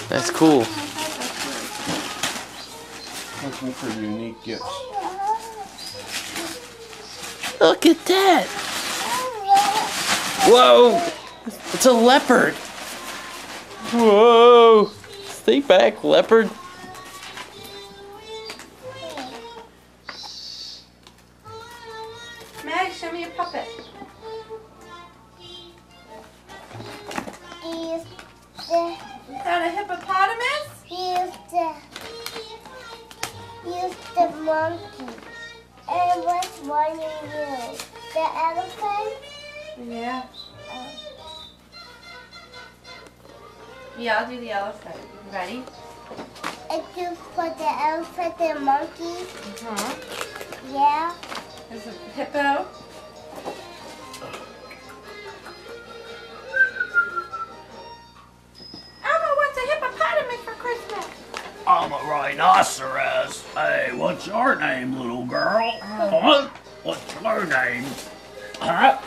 That's cool. Looking for unique gifts. Look at that! Whoa! It's a leopard! Whoa! Stay back, leopard. Maddie, show me your puppet. Is that a hippopotamus? He's the monkey. And what's running you? The elephant? Yeah. Yeah, I'll do the elephant. Ready? If you put the elephant and monkey, yeah. There's a hippo. Elmo wants a hippopotamus for Christmas. I'm a rhinoceros. Hey, what's your name, little girl? Huh? What's your name? Huh?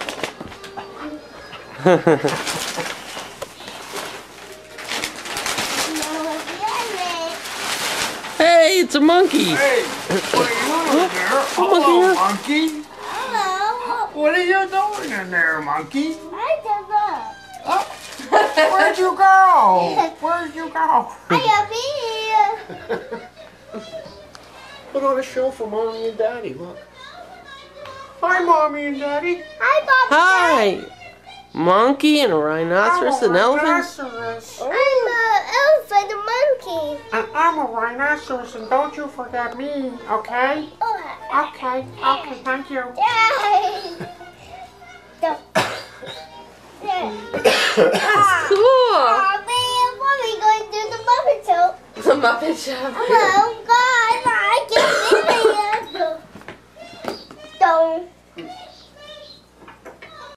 Hey, it's a monkey! Hey, what are you doing there? Hello, monkey. Hello. What are you doing in there, monkey? I don't know. Oh, where'd you go? Where'd you go? I am here. Put on a show for Mommy and Daddy, look. Hi, Mommy and Daddy. Hi, Bob. Hi! Monkey and a rhinoceros and elephant? Rhinoceros. I'm an elephant and monkey. And I'm a rhinoceros, and don't you forget me, okay? Oh, Okay, okay, thank you. yay. Cool! Oh, man, what are we going to do the Muppet Show? The Muppet Show. Oh, God, I can't get it. Don't.